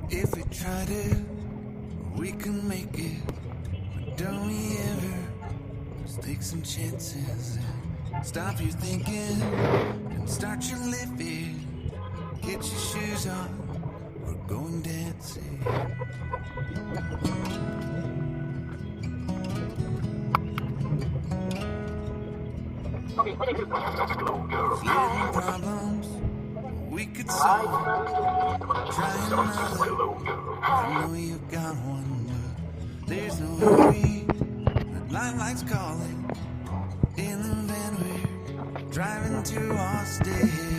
If we tried it, we can make it. But don't we ever just take some chances and stop your thinking and start your living. Get your shoes on, we're going dancing. Little problems we could solve. Try another. I know you got one, but there's no hurry. The limelight's calling in the van we're driving to Austin.